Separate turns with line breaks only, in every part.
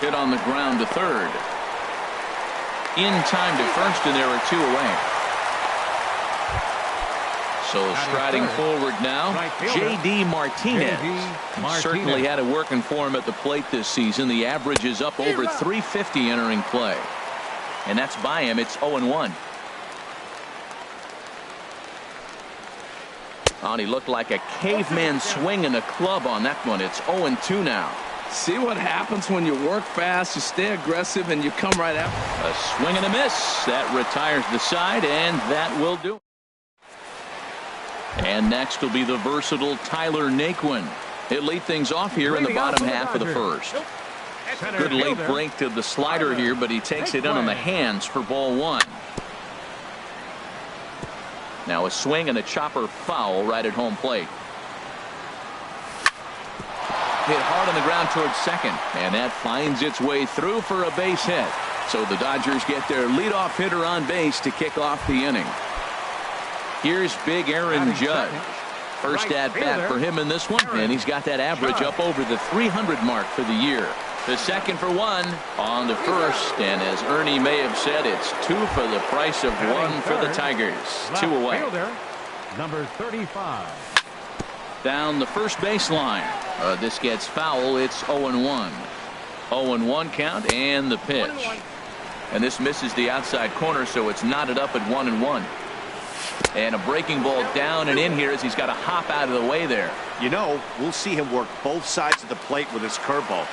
Hit on the ground to third. In time to first, and there are 2 away. So striding forward now, J.D. Martinez. He certainly had it working for him at the plate this season. The average is up over 350 entering play. And that's by him. It's 0-1. And he looked like a caveman swinging a club on that one. It's 0-2 now.
See what happens when you work fast, you stay aggressive, and you come right after.
A swing and a miss. That retires the side, and that will do it. And next will be the versatile Tyler Naquin. He'll lead things off here in the bottom half of the first. Good late break to the slider here, but he takes it in on the hands for ball 1. Now a swing and a chopper foul right at home plate. Hit hard on the ground towards second, and that finds its way through for a base hit. So the Dodgers get their leadoff hitter on base to kick off the inning. Here's big Aaron Judge. First at bat for him in this one, and he's got that average up over the 300 mark for the year. The second for 1 on the first, and as Ernie may have said, it's 2 for the price of 1 for the Tigers. 2 away.
Number 35.
Down the first baseline. This gets foul. It's 0-1. 0-1 count, and the pitch. And this misses the outside corner, so it's knotted up at 1-1. And a breaking ball down and in here as he's got to hop out of the way there.
You know, we'll see him work both sides of the plate with his curveball.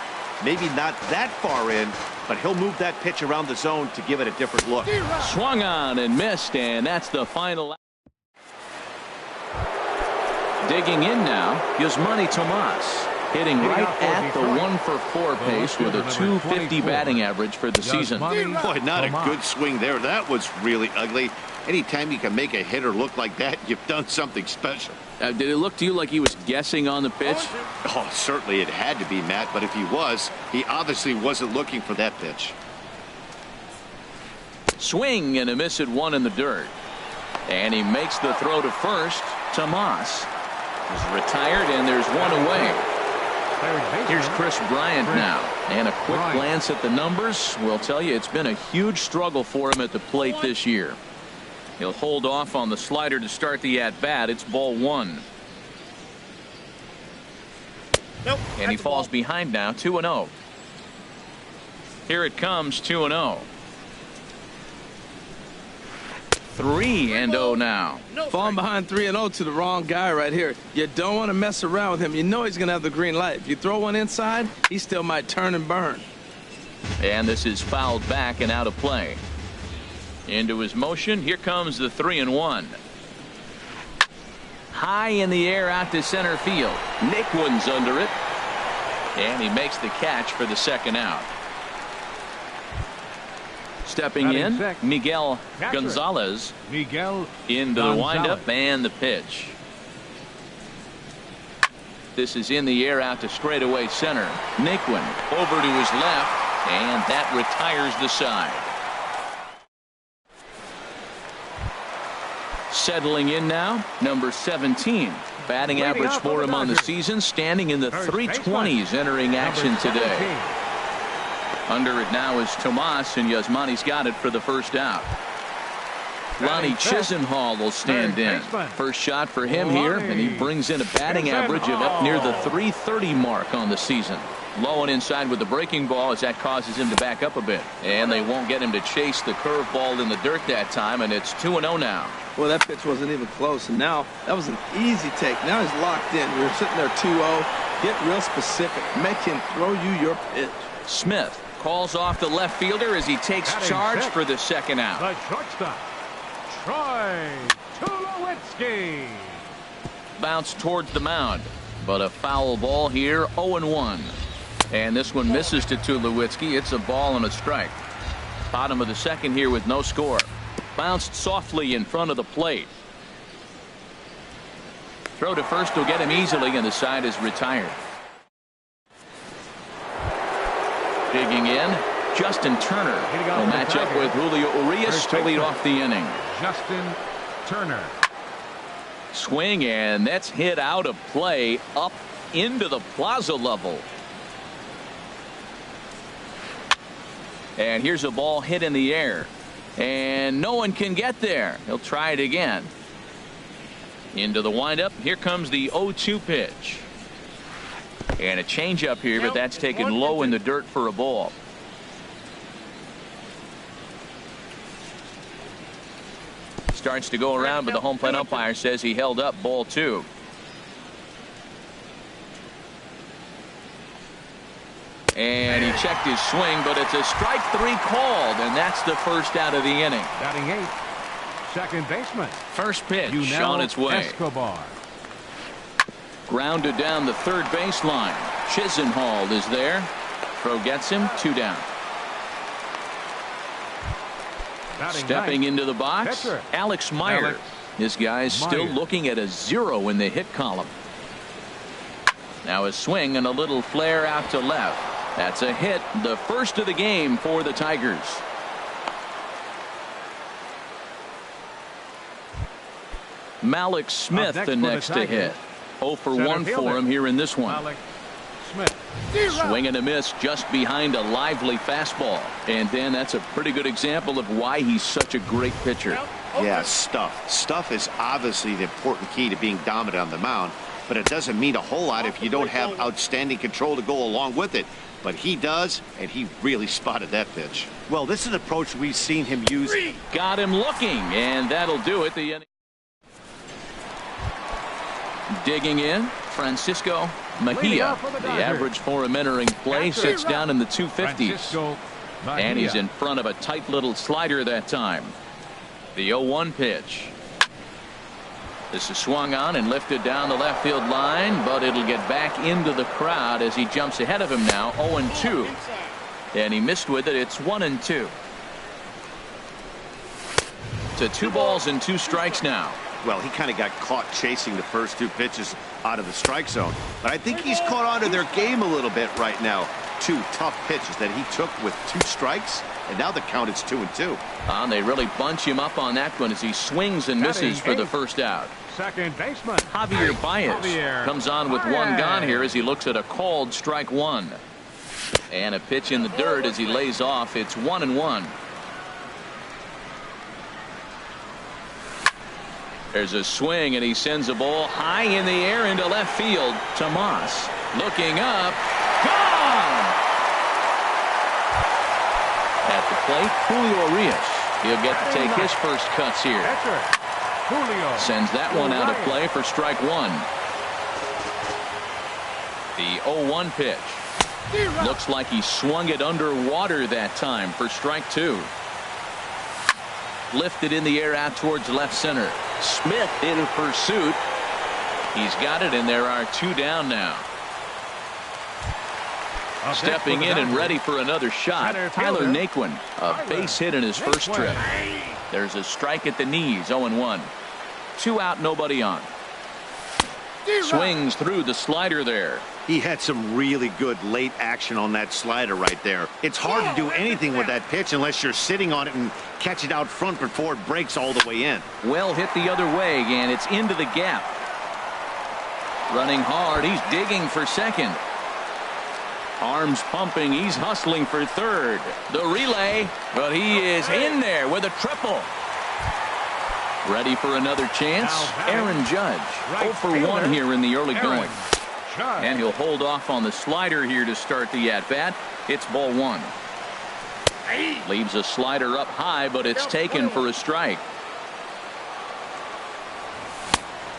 Maybe not that far in, but he'll move that pitch around the zone to give it a different look.
Swung on and missed, and that's the final. Digging in now, Yasmani Tomas. Hitting right at the 1-for-4 pace with a .250 batting average for the season.
Boy, not a good swing there. That was really ugly. Anytime you can make a hitter look like that, you've done something special.
Did it look to you like he was guessing on the pitch?
Oh, certainly it had to be, Matt, but if he was, he obviously wasn't looking for that pitch.
Swing and a miss at 1 in the dirt. And he makes the throw to first. Tomas is retired, and there's 1 away. Here's Chris Bryant now, and a quick glance at the numbers will tell you it's been a huge struggle for him at the plate this year. He'll hold off on the slider to start the at-bat. It's ball 1. And he falls behind now, 2-0. Here it comes, 2-0. 3-0 now.
Falling behind 3-0 to the wrong guy right here. You don't want to mess around with him. You know he's going to have the green light. If you throw one inside, he still might turn and burn.
And this is fouled back and out of play. Into his motion. Here comes the 3-1. High in the air out to center field. Naquin's under it. And he makes the catch for the second out. Stepping in, Miguel Gonzalez. Into the windup and the pitch. This is in the air out to straightaway center. Naquin over to his left, and that retires the side. Settling in now, number 17. Batting average for him on the season, standing in the 320s entering action today. Under it now is Tomas, and Yasmani's got it for the first out. Lonnie Chisenhall will stand in. First shot for him here, and he brings in a batting average of up near the 330 mark on the season. Low and inside with the breaking ball as that causes him to back up a bit. And they won't get him to chase the curveball in the dirt that time, and it's 2-0 now.
Well, that pitch wasn't even close, and now that was an easy take. Now he's locked in. You're sitting there 2-0. Get real specific. Make him throw you your pitch.
Smith calls off the left fielder as he takes charge for the second out.
The shortstop, Troy Tulowitzki.
Bounce towards the mound, but a foul ball here, 0-1. And this one misses to Tulowitzki. It's a ball and a strike. Bottom of the second here with no score. Bounced softly in front of the plate. Throw to first will get him easily, and the side is retired. Digging in, Justin Turner will match up with Julio Urias to lead off the inning.
Justin Turner.
Swing, and that's hit out of play up into the plaza level. And here's a ball hit in the air. And no one can get there. He'll try it again. Into the windup. Here comes the 0-2 pitch. And a changeup here, but that's taken low in the dirt for a ball. Starts to go around, but the home plate umpire says he held up ball 2. And he checked his swing, but it's a strike 3 called, and that's the first out of the inning.
Batting 8, second baseman.
First pitch on its way.
Escobar.
Grounded down the third baseline. Chisenhall is there. Throw gets him. 2 down.
Batting
Stepping
9th,
into the box,
pitcher.
Alex Meyer.
Alex
This guy's still
Meyer.
looking at a 0 in the hit column. Now a swing and a little flare out to left. That's a hit, the first of the game for the Tigers. Malik Smith
Up
the next to hit. 0 for 1 for him here in this one.
Malik Smith.
Swing and a miss just behind a lively fastball. And Dan, that's a pretty good example of why he's such a great pitcher.
Yeah, stuff. Stuff is obviously the important key to being dominant on the mound, but it doesn't mean a whole lot if you don't have outstanding control to go along with it. But he does, and he really spotted that pitch. Well, this is an approach we've seen him use.
Got him looking, and that'll do it. The digging in, Francisco Mejia. The average for him entering play sits down in the 250s.
Francisco Mejia.
And he's in front of a tight little slider that time. The 0-1 pitch. This is swung on and lifted down the left field line, but it'll get back into the crowd as he jumps ahead of him now. 0-2. And he missed with it. It's 1-2. To 2 balls and 2 strikes now.
Well, he kind of got caught chasing the first 2 pitches out of the strike zone. But I think he's caught on to their game a little bit right now. 2 tough pitches that he took with 2 strikes, and now the count is 2-2.
And they really bunch him up on that one as he swings and misses for the first out.
Second baseman.
Javier Baez comes on with 1 gone here as he looks at a called strike 1. And a pitch in the dirt as he lays off. It's 1-1. There's a swing, and he sends a ball high in the air into left field. Tomas looking up. Gone! At the plate, Julio Urias. He'll get to take his first cuts here.
Julio.
Sends that one out of play for strike 1. The 0-1 pitch. Looks like he swung it underwater that time for strike 2. Lifted in the air out towards left center. Smith in pursuit. He's got it, and there are 2 down now. Stepping in and ready for another shot, Tyler Naquin. A base hit in his first trip. There's a strike at the knees, 0-1. 2 out, nobody on. Swings through the slider there.
He had some really good late action on that slider right there. It's hard to do anything with that pitch unless you're sitting on it and catch it out front before it breaks all the way in.
Well hit the other way, and it's into the gap. Running hard, he's digging for second. Arms pumping, he's hustling for third. The relay, but he is in there with a triple. Ready for another chance. Aaron Judge, 0 for 1 here in the early going. And he'll hold off on the slider here to start the at-bat. It's ball 1. Leaves a slider up high, but it's taken for a strike.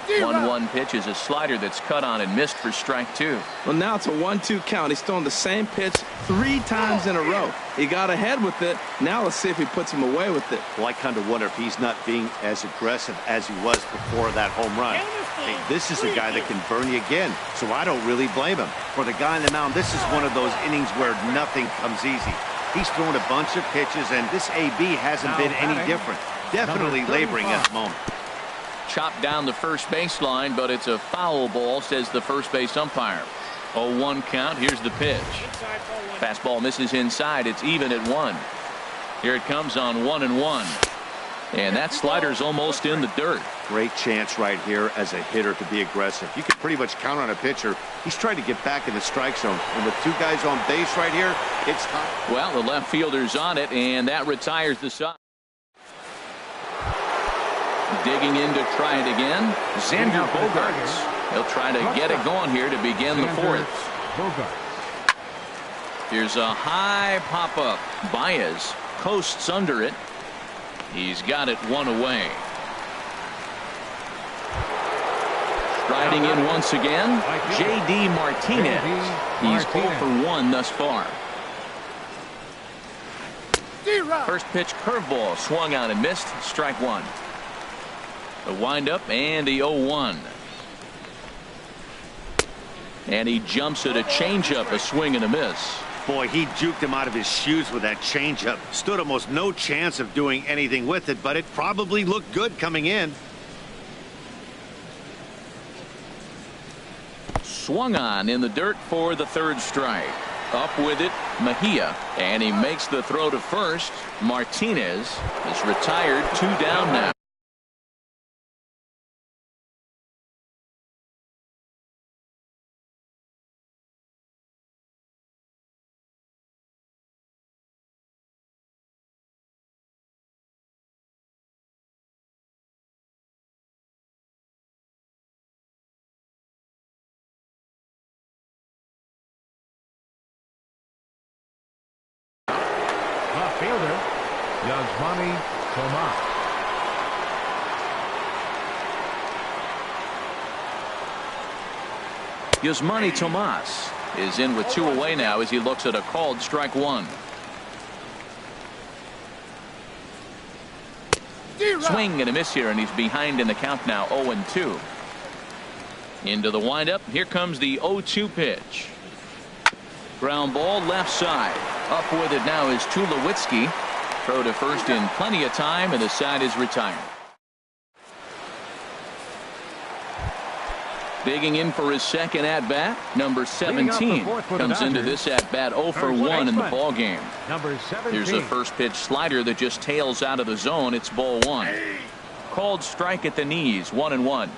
1-1 pitch is a slider that's cut on and missed for strike 2.
Well, now it's a 1-2 count. He's throwing the same pitch 3 times in a row. He got ahead with it. Now let's see if he puts him away with it.
Well, I kind of wonder if he's not being as aggressive as he was before that home run. Hey, this is a guy that can burn you again, so I don't really blame him. For the guy on the mound, this is one of those innings where nothing comes easy. He's thrown a bunch of pitches, and this AB hasn't been any different. Definitely laboring at the moment.
Chopped down the first baseline, but it's a foul ball, says the first base umpire. 0-1 count. Here's the pitch. Fastball misses inside. It's even at 1. Here it comes on 1-1. And that slider's almost in the dirt.
Great chance right here as a hitter to be aggressive. You can pretty much count on a pitcher. He's trying to get back in the strike zone. And with 2 guys on base right here, It's time.
Well, the left fielder's on it, and that retires the side. Digging in to try it again, Xander Bogaerts. He'll try to get it going here to begin the fourth. Here's a high pop-up. Baez coasts under it. He's got it one away. Striding in once again, J.D. Martinez. He's 0 for 1 thus far. First pitch curveball swung out and missed. Strike one. The windup and the 0-1. And he jumps at a changeup, a swing and a miss.
Boy, he juked him out of his shoes with that changeup. Stood almost no chance of doing anything with it, but it probably looked good coming in.
Swung on in the dirt for the third strike. Up with it, Mejia, and he makes the throw to first. Martinez is retired, 2 down now.
Left fielder, Yasmani Tomas.
Yasmani Tomas is in with 2 away now as he looks at a called strike one. Swing and a miss here, and he's behind in the count now, 0-2. Into the windup. Here comes the 0-2 pitch. Ground ball left side. Up with it now is Tulowitzki. Throw to first in plenty of time, and the side is retired. Digging in for his second at-bat, number 17 comes into this at-bat 0 for 1 in the ball game. Here's a first pitch slider that just tails out of the zone. It's ball one. Called strike at the knees, 1-1.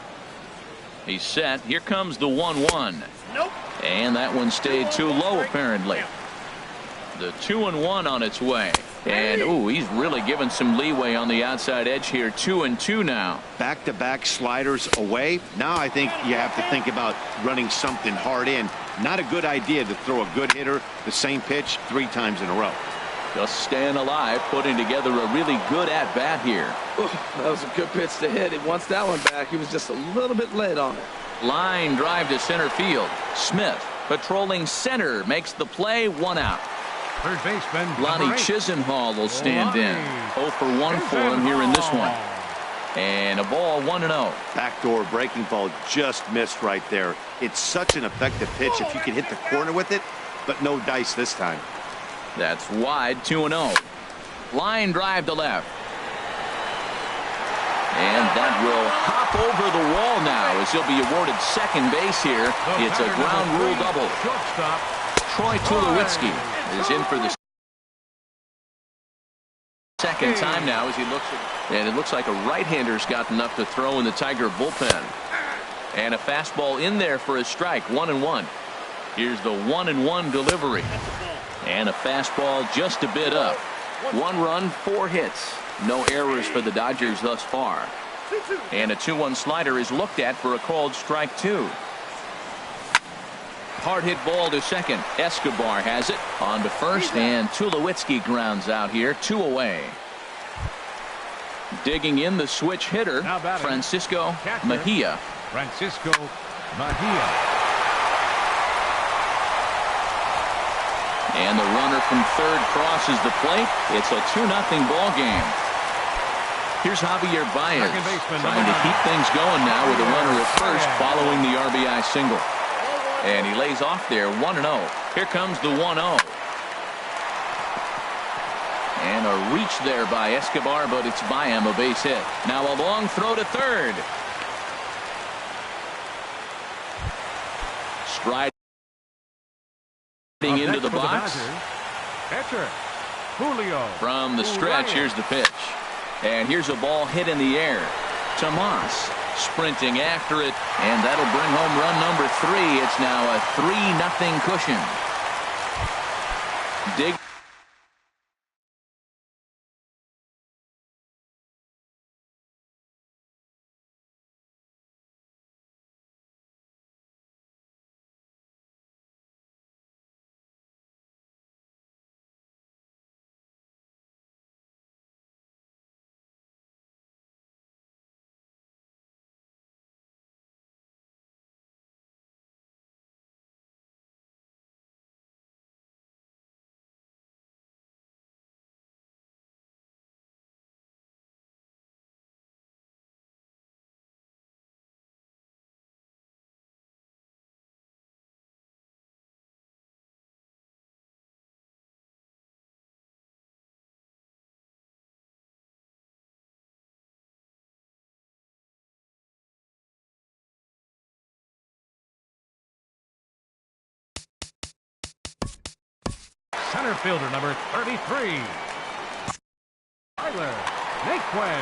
He's set. Here comes the 1-1. And that one stayed too low apparently. The 2-1 on its way. And ooh, he's really given some leeway on the outside edge here. 2-2 now.
Back-to-back sliders away. Now I think you have to think about running something hard in. Not a good idea to throw a good hitter the same pitch 3 times in a row.
Just staying alive, putting together a really good at-bat here.
Ooh, that was a good pitch to hit. He wants that one back. He was just a little bit late on it.
Line drive to center field. Smith patrolling center makes the play, 1 out.
Third baseman
Lonnie Chisenhall will stand in. 0 for 1 for him here in this one. And a ball, 1-0.
Backdoor breaking ball just missed right there. It's such an effective pitch if you can hit the corner with it, but no dice this time.
That's wide, 2-0. Line drive to left. And that will hop over the wall now as he'll be awarded second base here. It's a ground rule double. Troy Tulowitzki is in for the second time now as he looks at, and it looks like a right-hander's gotten up to throw in the Tiger bullpen. And a fastball in there for a strike, 1-1. Here's the 1-1 delivery. And a fastball just a bit up. 1 run, 4 hits. No errors for the Dodgers thus far. And a 2-1 slider is looked at for a called strike 2. Hard hit ball to second. Escobar has it on to first, and Tulowitzki grounds out here, 2 away. Digging in the switch hitter, Francisco Mejia.
Francisco Mejia.
And the runner from third crosses the plate. It's a 2-0 ball game. Here's Javier Baez trying to keep things going now with a runner at first following the RBI single. And he lays off there, 1-0. Here comes the 1-0. And a reach there by Escobar, but it's by him, a base hit. Now a long throw to third. Striding into the box. From the stretch, here's the pitch. And here's a ball hit in the air. Tomas sprinting after it, and that'll bring home run number 3. It's now a 3-0 cushion. Dig.
Center fielder number 33, Tyler Naquin.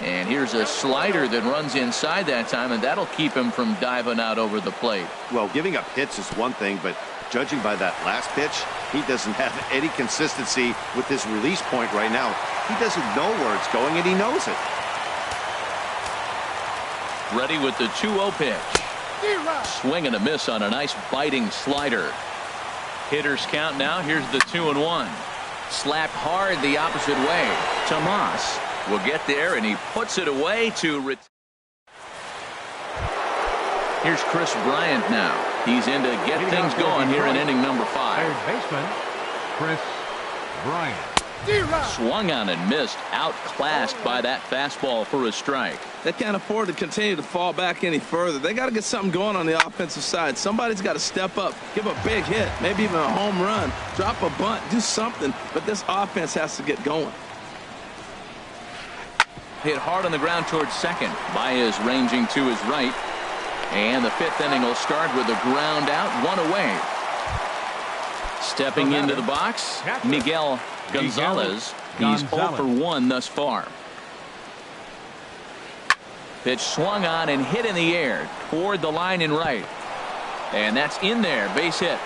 And here's a slider that runs inside that time, and that'll keep him from diving out over the plate.
Well, giving up hits is one thing, but judging by that last pitch, he doesn't have any consistency with his release point right now. He doesn't know where it's going, and he knows it.
Ready with the 2-0 pitch. Swing and a miss on a nice biting slider. Hitters count now. Here's the 2-1. Slapped hard the opposite way. Tomas will get there, and he puts it away to here's Chris Bryant now. He's in to get things going here in inning number 5.
Third baseman, Chris Bryant.
Swung on and missed. Outclassed by that fastball for a strike.
They can't afford to continue to fall back any further. They got to get something going on the offensive side. Somebody's got to step up, give a big hit, maybe even a home run, drop a bunt, do something. But this offense has to get going.
Hit hard on the ground towards second. Baez ranging to his right. And the 5th inning will start with a ground out, 1 away. Stepping into the box, Miguel Gonzalez. He's 0 for 1 thus far. Pitch swung on and hit in the air toward the line and right. And that's in there. Base hit.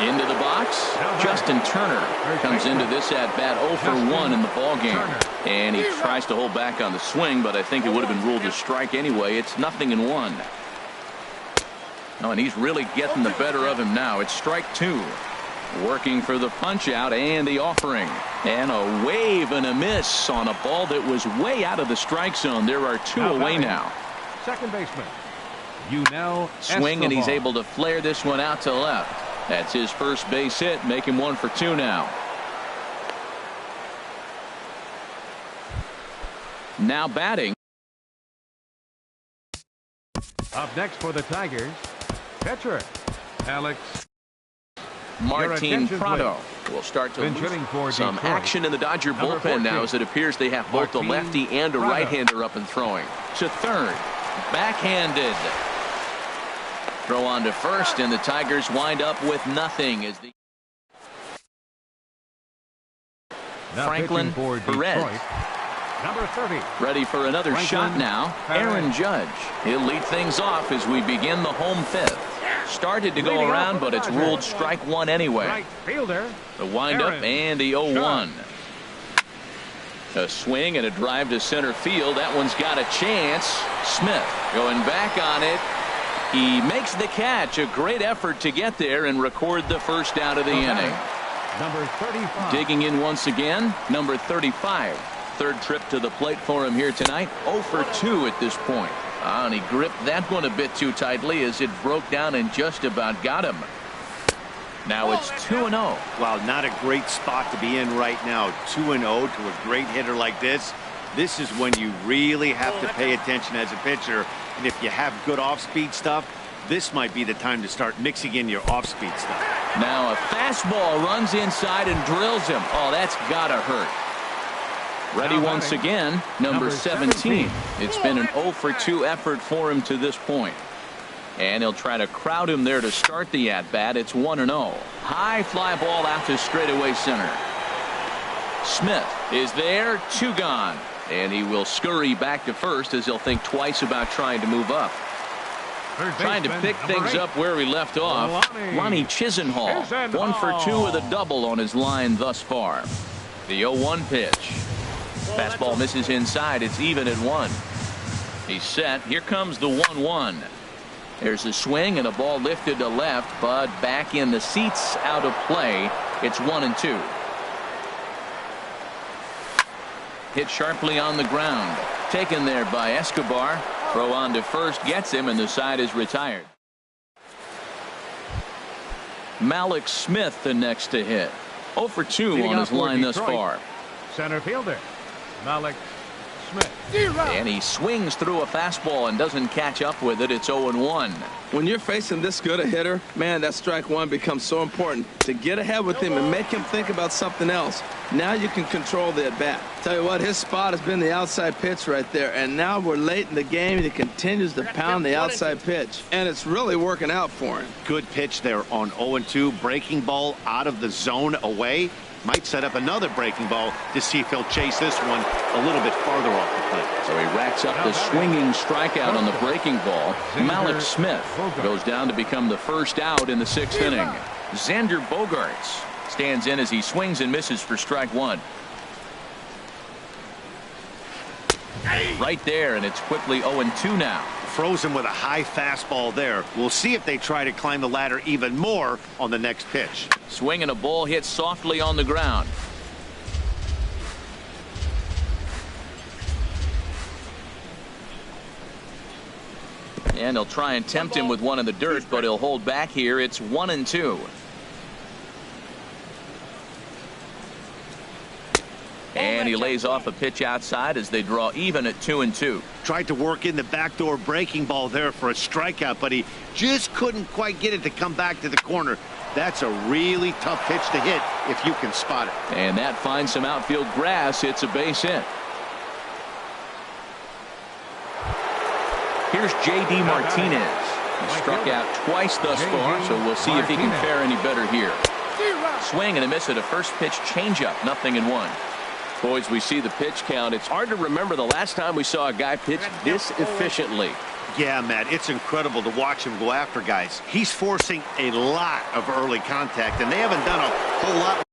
Into the box, Justin Turner comes into this at-bat 0 for 1 in the ballgame. And he tries to hold back on the swing, but I think it would have been ruled a strike anyway. It's 0-1. Oh, and he's really getting the better of him now. It's strike 2. Working for the punch out and the offering. And a wave and a miss on a ball that was way out of the strike zone. There are 2 away now.
Second baseman,
swing, and he's able to flare this one out to left. That's his first base hit, make him 1 for 2 now. Now batting.
Up next for the Tigers, pitcher Alex
Martin Prado will start to lose some action in the Dodger bullpen now, as it appears they have both a lefty and a right-hander up and throwing. To third, backhanded. Throw on to first, and the Tigers wind up with nothing as the Franklin Perez.
Number 30.
Ready for another shot now. Aaron Judge. He'll lead things off as we begin the home 5th. Started to go around, but it's ruled strike 1 anyway.
Right fielder.
The windup and the 0-1. A swing and a drive to center field. That one's got a chance. Smith going back on it. He makes the catch. A great effort to get there and record the first out of the inning.
Number 35.
Digging in once again, number 35. Third trip to the plate for him here tonight. 0 for 2 at this point. And he gripped that one a bit too tightly as it broke down and just about got him. Now it's 2-0.
Wow, not a great spot to be in right now. 2-0 to a great hitter like this. This is when you really have to pay attention as a pitcher. And if you have good off-speed stuff, this might be the time to start mixing in your off-speed stuff.
Now a fastball runs inside and drills him. Oh, that's gotta hurt. Ready once again, number 17. It's been an 0 for 2 effort for him to this point. And he'll try to crowd him there to start the at-bat. It's 1-0. High fly ball out to straightaway center. Smith is there, 2 gone. And he will scurry back to first as he'll think twice about trying to move up. Trying to pick things up where he left off. Lonnie Chisenhall, 1 for 2 with a double on his line thus far. The 0-1 pitch. Fastball misses inside. It's even at 1. He's set. Here comes the 1-1. There's a swing and a ball lifted to left, but back in the seats, out of play. It's 1-2. Hit sharply on the ground. Taken there by Escobar. Throw on to first gets him, and the side is retired. Malik Smith the next to hit. 0 for 2 on his line thus far.
Center fielder Malik Smith.
And he swings through a fastball and doesn't catch up with it. It's 0-1.
When you're facing this good a hitter, man, that strike one becomes so important to get ahead with him and make him think about something else. Now you can control the at-bat. Tell you what, his spot has been the outside pitch right there, and now we're late in the game, and he continues to pound the outside pitch, and it's really working out for him.
Good pitch there on 0-2. Breaking ball out of the zone away. Might set up another breaking ball to see if he'll chase this one a little bit farther off the plate.
So he racks up the swinging strikeout on the breaking ball. Malik Smith goes down to become the first out in the 6th inning. Xander Bogaerts stands in as he swings and misses for strike 1. Right there, and it's quickly 0-2 now.
Frozen with a high fastball there. We'll see if they try to climb the ladder even more on the next pitch.
Swing and a ball hit softly on the ground. And he'll try and tempt him with one in the dirt, but he'll hold back here. It's 1-2. And he lays off a pitch outside as they draw even at 2-2.
Tried to work in the backdoor breaking ball there for a strikeout, but he just couldn't quite get it to come back to the corner. That's a really tough pitch to hit if you can spot it.
And that finds some outfield grass. It's a base hit. Here's J.D. Martinez. He struck out twice thus far, so we'll see if he can fare any better here. Swing and a miss at a first pitch changeup. 0-1. Boys, we see the pitch count. It's hard to remember the last time we saw a guy pitch this efficiently.
Yeah, Matt, it's incredible to watch him go after guys. He's forcing a lot of early contact, and they haven't done a whole lot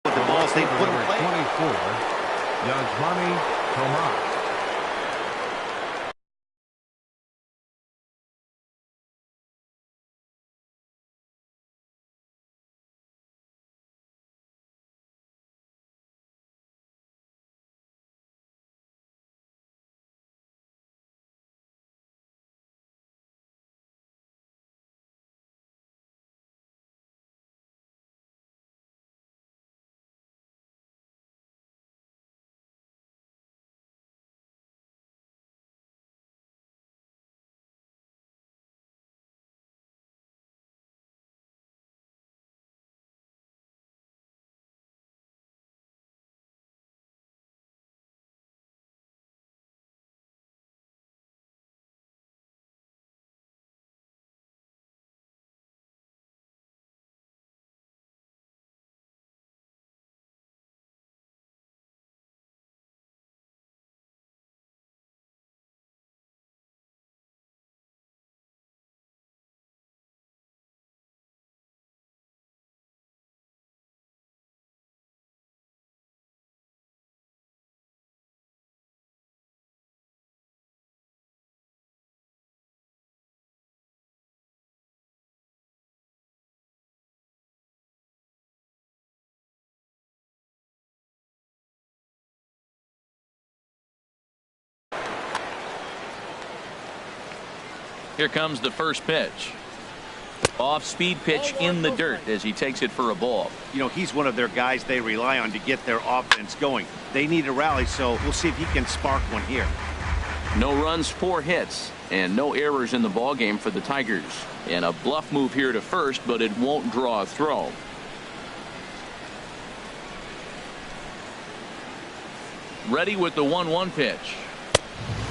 with the balls they put in play.
24, Yasmani Tomas.
Here comes the first pitch. Off-speed pitch in the dirt as he takes it for a ball.
You know, he's one of their guys they rely on to get their offense going. They need a rally, so we'll see if he can spark one here.
No runs, 4 hits, and no errors in the ballgame for the Tigers. And a bluff move here to first, but it won't draw a throw. Ready with the 1-1 pitch.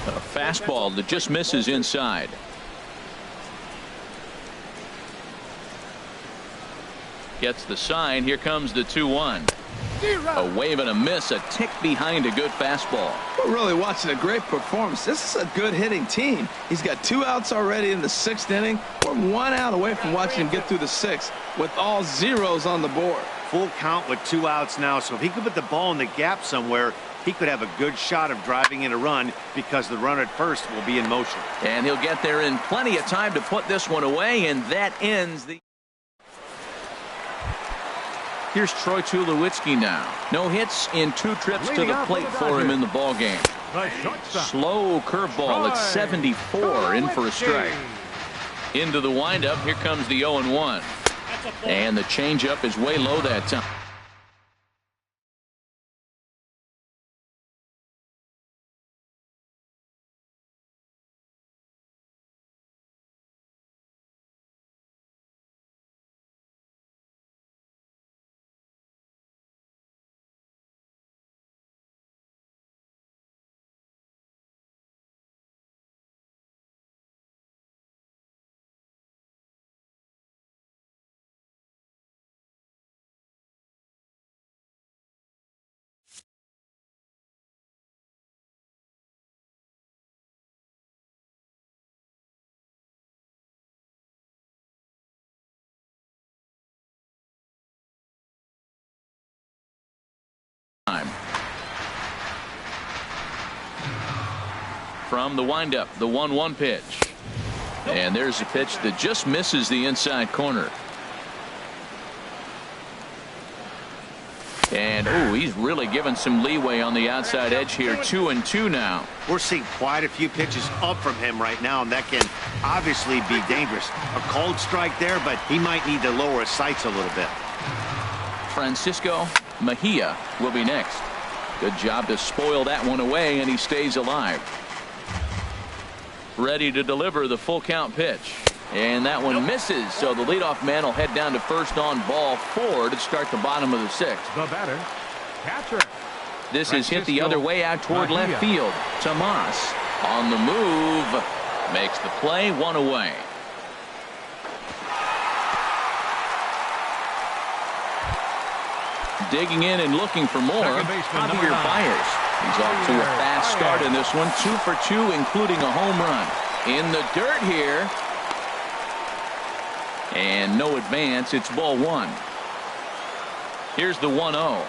A fastball that just misses inside. Gets the sign. Here comes the 2-1. A wave and a miss, a tick behind a good fastball.
We're really watching a great performance. This is a good hitting team. He's got 2 outs already in the 6th inning. We're 1 out away from watching him get through the 6th with all zeros on the board.
Full count with 2 outs now, so if he could put the ball in the gap somewhere, he could have a good shot of driving in a run because the runner at first will be in motion.
And he'll get there in plenty of time to put this one away, and that ends the... Here's Troy Tulowitzki now. No hits in 2 trips to the plate for him in the ballgame. Slow curveball at 74, in for a strike. Into the windup, here comes the 0-1. And the changeup is way low that time. From the windup, the 1-1 pitch. And there's a pitch that just misses the inside corner. And, ooh, he's really given some leeway on the outside edge here. 2-2 now.
We're seeing quite a few pitches up from him right now, and that can obviously be dangerous. A cold strike there, but he might need to lower his sights a little bit.
Francisco Mejia will be next. Good job to spoil that one away, and he stays alive. Ready to deliver the full count pitch. And that one misses, so the leadoff man will head down to first on ball 4 to start the bottom of the 6th.
The batter, catcher.
This is hit the other way out toward left field. Tomas on the move. Makes the play, 1 away. Digging in and looking for more. Javier Baez. He's off to a fast start in this one. 2 for 2, including a home run. In the dirt here. And no advance. It's ball 1. Here's the 1-0.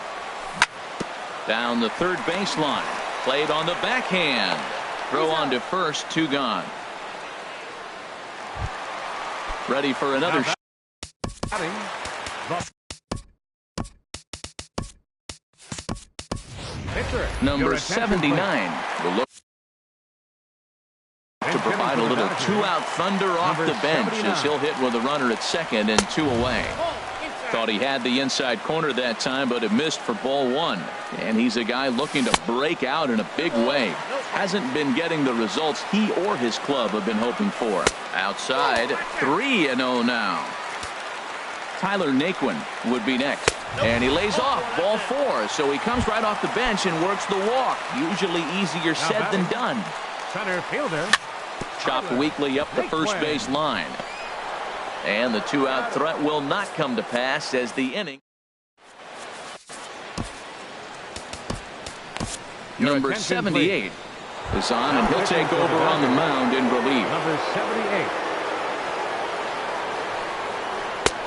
Down the third baseline. Played on the backhand. Throw on to first. 2 gone. Ready for another shot. Number 79 will look to provide a little 2-out thunder off the bench as he'll hit with a runner at second and 2 away. Thought he had the inside corner that time, but it missed for ball 1. And he's a guy looking to break out in a big way. Hasn't been getting the results he or his club have been hoping for. Outside, 3-0 now. Tyler Naquin would be next. And he lays off ball 4, so he comes right off the bench and works the walk. Usually easier said than done.
Center fielder.
Chopped weakly up the first base line. And the 2-out threat will not come to pass as the inning. Number 78 is on, and he'll take over on the mound in relief.
Number 78.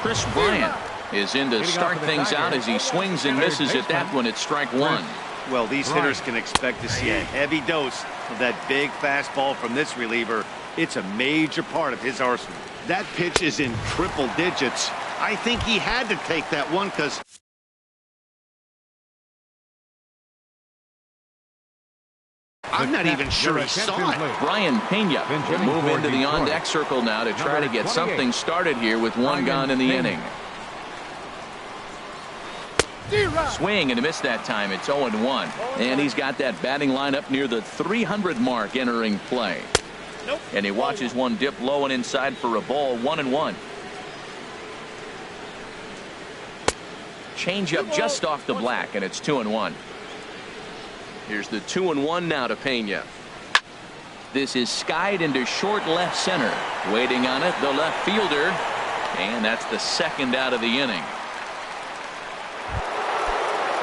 Chris Bryant is in to start things out as he swings and misses at that one at strike 1.
Well, these hitters can expect to see a heavy dose of that big fastball from this reliever. It's a major part of his arsenal. That pitch is in triple digits. I think he had to take that one because I'm not even sure he saw it.
Brian Pena will move into the on-deck circle now to try to get something started here with one gone in the inning. Swing and a miss that time. It's 0-1. And he's got that batting lineup near the 300 mark entering play. And he watches one dip low and inside for a ball. 1-1. Change up just off the black, and it's 2-1. Here's the 2-1 now to Pena. This is skied into short left center. Waiting on it, the left fielder. And that's the second out of the inning.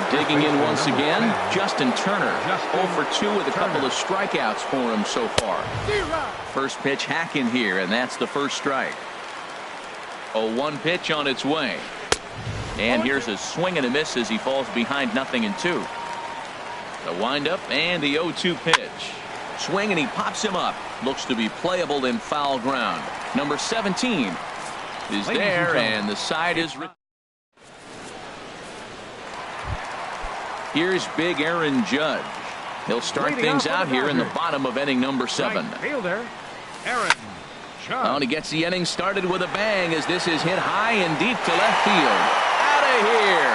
Digging in once again, Justin Turner. 0 for 2 with a couple of strikeouts for him so far. First pitch hacking here, and that's the first strike. 0-1 pitch on its way. And here's a swing and a miss as he falls behind 0-2. The windup and the 0-2 pitch. Swing and he pops him up. Looks to be playable in foul ground. Number 17 is there, and the side is. Here's big Aaron Judge. He'll start things out here in the bottom of inning number 7.
Fielder, Aaron Judge.
And he gets the inning started with a bang as this is hit high and deep to left field. Out of here.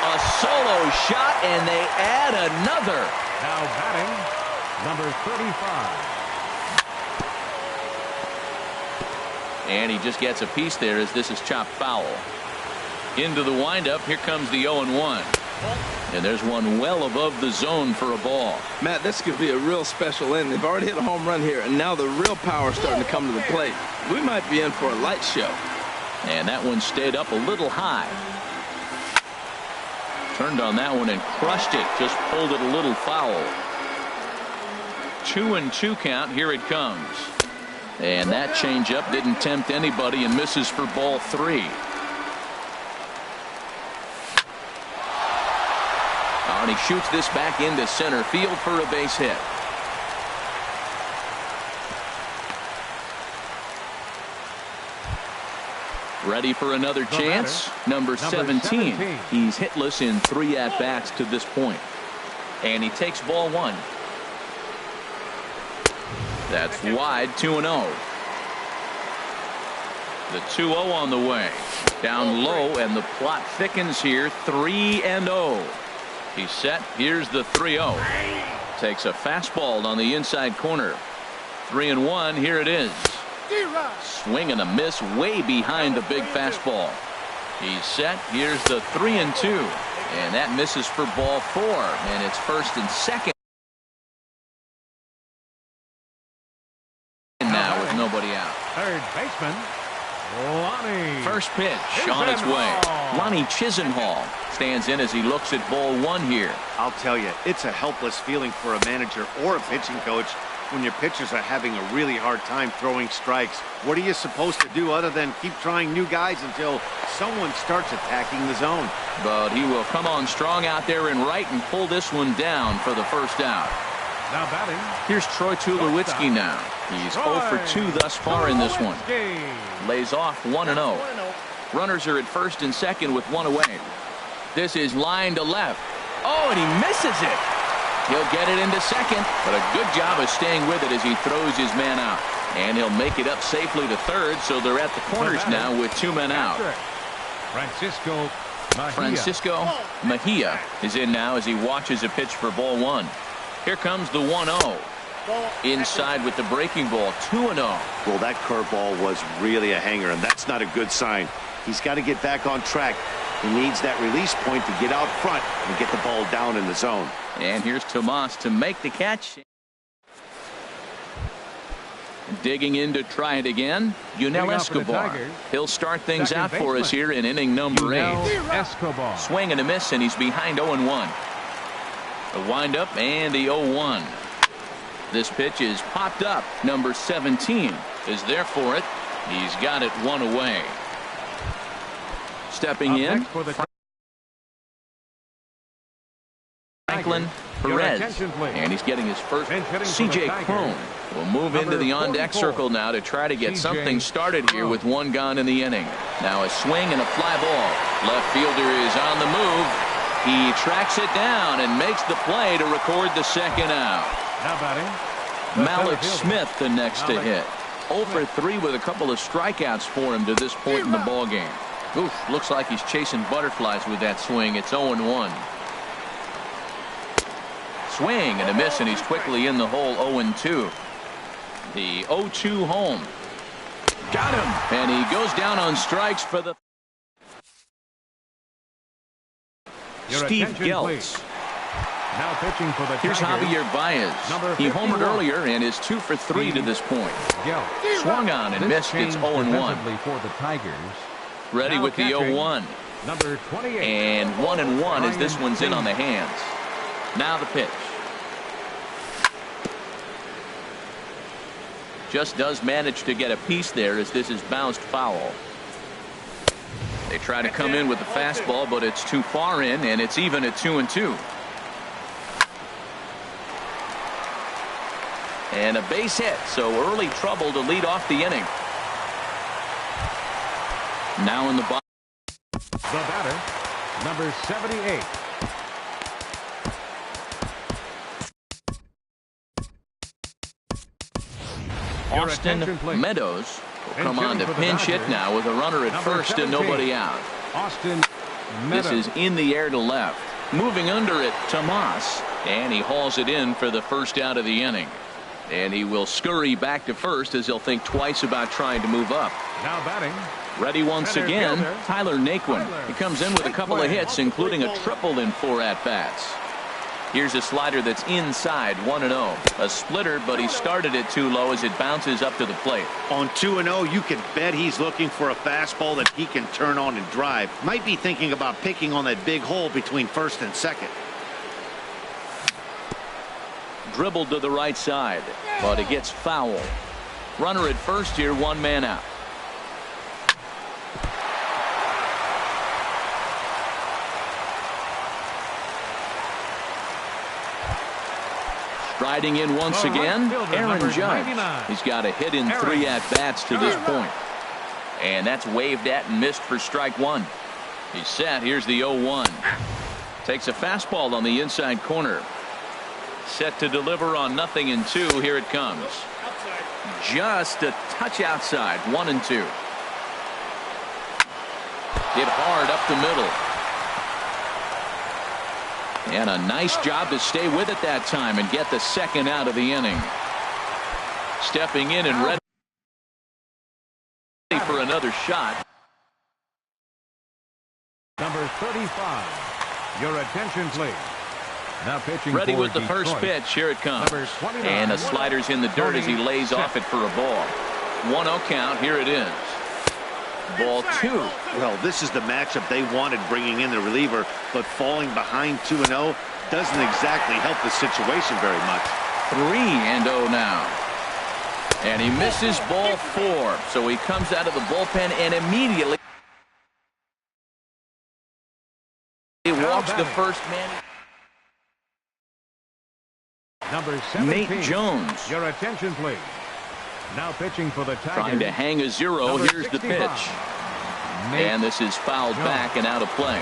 A solo shot, and they add another.
Now batting, number 35.
And he just gets a piece there as this is chopped foul. Into the windup. Here comes the 0-1. And there's one well above the zone for a ball.
Matt, this could be a real special inning. They've already hit a home run here, and now the real power is starting to come to the plate. We might be in for a light show.
And that one stayed up a little high. Turned on that one and crushed it. Just pulled it a little foul. 2-2 count. Here it comes. And that changeup didn't tempt anybody and misses for ball 3. And he shoots this back into center field for a base hit. Ready for another chance. Number 17. He's hitless in 3 at-bats to this point. And he takes ball 1. That's wide. 2-0. The 2-0 on the way. Down low, and the plot thickens here. 3-0. He's set. Here's the 3-0. Takes a fastball on the inside corner. 3-1. Here it is. Swing and a miss way behind the big fastball. He's set. Here's the 3-2. And that misses for ball 4. And it's first and second. Now with nobody out.
Third baseman, Lonnie.
First pitch on its way. Lonnie Chisenhall stands in as he looks at ball 1 here.
I'll tell you, it's a helpless feeling for a manager or a pitching coach when your pitchers are having a really hard time throwing strikes. What are you supposed to do other than keep trying new guys until someone starts attacking the zone?
But he will come on strong out there in right and pull this one down for the first out.
Now batting.
Here's Troy Tulowitzki now. He's 0 for 2 thus far in this one. Lays off 1-0. Runners are at first and second with 1 away. This is line to left. Oh, and he misses it. He'll get it into second, but a good job of staying with it as he throws his man out. And he'll make it up safely to third, so they're at the corners now with 2 men out. Francisco Mejia is in now as he watches a pitch for ball 1. Here comes the 1-0. Inside with the breaking ball. 2-0.
Well, that curveball was really a hanger, and that's not a good sign. He's got to get back on track. He needs that release point to get out front and get the ball down in the zone.
And here's Tomas to make the catch. Digging in to try it again. Yunel Escobar. He'll start things out for us here in inning number 8.
Escobar.
Swing and a miss, and he's behind 0-1. The windup and the 0-1. This pitch is popped up. Number 17 is there for it. He's got it 1 away. Stepping in, Franklin Perez, and he's getting his first. C.J. Cron will move into the on-deck circle now to try to get something started here with 1 gone in the inning. Now a swing and a fly ball. Left fielder is on the move. He tracks it down and makes the play to record the second out.
Now batting.
Malik Smith the next to hit. 0 for 3 with a couple of strikeouts for him to this point in the ballgame. Oof, looks like he's chasing butterflies with that swing. It's 0-1. Swing and a miss, and he's quickly in the hole. 0-2. The 0-2 home. Got him. And he goes down on strikes for the Steve Geltz.
Now pitching for the
Here's Javier Baez. He homered earlier and is 2 for 3 to this point. Swung on and missed. It's 0-1.
For the Tigers.
Ready with the 0-1.
Number 28.
And 1-1 as this one's in on the hands. Now the pitch. Just does manage to get a piece there as this is bounced foul. They try to come in with the fastball, but it's too far in, and it's even at 2-2. And a base hit, so early trouble to lead off the inning. Now in the box.
The batter, number 78.
Austin Meadows will come on to pinch hit now with a runner at first and nobody out.
Austin Meadows.
This is in the air to left. Moving under it, Tomas, and he hauls it in for the first out of the inning. And he will scurry back to first as he'll think twice about trying to move up.
Now batting.
Ready once again, Tyler Naquin. He comes in with a couple of hits, including a triple in 4 at-bats. Here's a slider that's inside, 1-0. A splitter, but he started it too low as it bounces up to the plate.
On 2-0, you can bet he's looking for a fastball that he can turn on and drive. Might be thinking about picking on that big hole between first and second.
Dribbled to the right side, but it gets foul. Runner at first here, 1 man out. Striding in once again, Aaron Judge. He's got a hit in 3 at-bats to this point. And that's waved at and missed for strike 1. He's set. Here's the 0-1. Takes a fastball on the inside corner. Set to deliver on 0-2. Here it comes. Just a touch outside. 1-2. Hit hard up the middle. And a nice job to stay with it that time and get the second out of the inning. Stepping in and ready for another shot.
Number 35. Your attention, please. Now pitching
ready
for
with the first
Detroit.
pitch. Here it comes. And the slider's in the dirt as he lays off it for a ball. 1-0 count. Here it is. Ball 2.
Well, this is the matchup they wanted, bringing in the reliever, but falling behind 2-0 doesn't exactly help the situation very much.
3-0 now. And he misses ball 4. So he comes out of the bullpen and immediately he walks the first man.
Number 17.
Nate Jones.
Your attention, please. Now pitching for the Tigers.
Trying to hang a 0.
Number
Here's
65.
the pitch. And this is fouled back and out of play.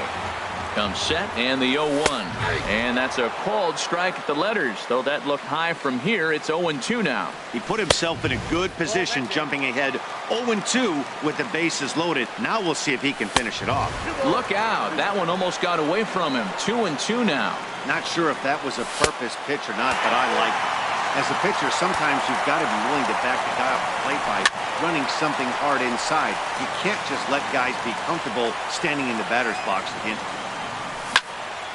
Comes set and the 0-1. And that's a called strike at the letters. Though that looked high from here, it's 0-2 now.
He put himself in a good position, jumping ahead 0-2 with the bases loaded. Now we'll see if he can finish it off.
Look out. That one almost got away from him. 2-2 now.
Not sure if that was a purpose pitch or not, but I like it. As a pitcher, sometimes you've got to be willing to back the guy off the plate by running something hard inside. You can't just let guys be comfortable standing in the batter's box again.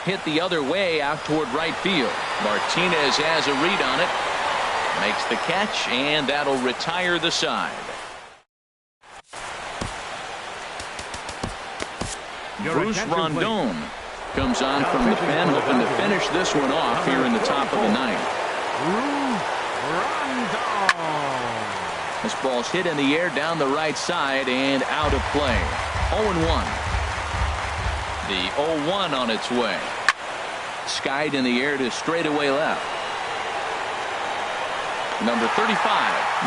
Hit the other way out toward right field. Martinez has a read on it. Makes the catch, and that'll retire the side. Bruce Rondon comes on from the pen, hoping to finish this one off here in the top of the ninth. This ball's hit in the air down the right side and out of play. 0-1. The 0-1 on its way. Skied in the air to straightaway left. Number 35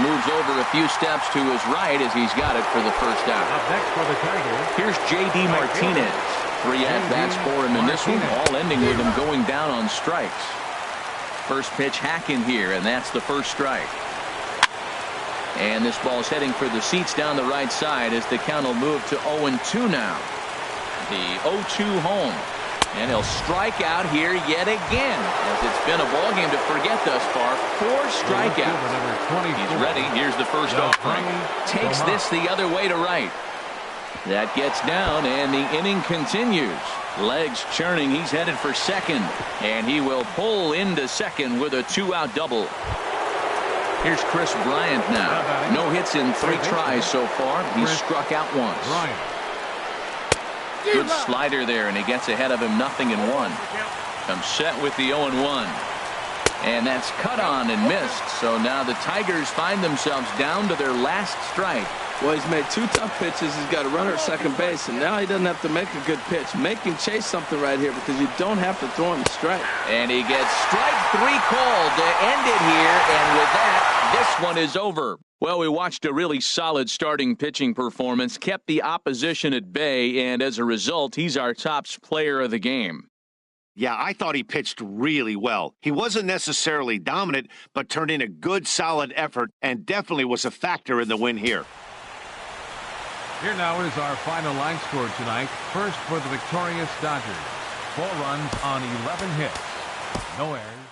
moves over a few steps to his right as he's got it for the first out.
Up next for the Tigers.
Here's J.D. Martinez. 3 at-bats for him in this one, all ending with him going down on strikes. First pitch hacking here, and that's the first strike. And this ball's heading for the seats down the right side as the count will move to 0-2 now. The 0-2 home. And he'll strike out here yet again, as it's been a ball game to forget thus far. 4 strikeouts. He's ready. Here's the first offering. Takes this the other way to right. That gets down, and the inning continues. Legs churning. He's headed for second, and he will pull into second with a 2-out double. Here's Chris Bryant now. No hits in 3 tries so far. He's struck out once. Good slider there, and he gets ahead of him 0-1. Comes set with the 0-1. And that's cut on and missed. So now the Tigers find themselves down to their last strike.
Well, he's made 2 tough pitches. He's got a runner at second base, and now he doesn't have to make a good pitch. Make him chase something right here because you don't have to throw him a strike.
And he gets strike 3 called to end it here, and with that, this one is over. Well, we watched a really solid starting pitching performance, kept the opposition at bay, and as a result, he's our top player of the game.
Yeah, I thought he pitched really well. He wasn't necessarily dominant, but turned in a good, solid effort and definitely was a factor in the win here.
Here now is our final line score tonight. First for the victorious Dodgers. 4 runs on 11 hits. No errors.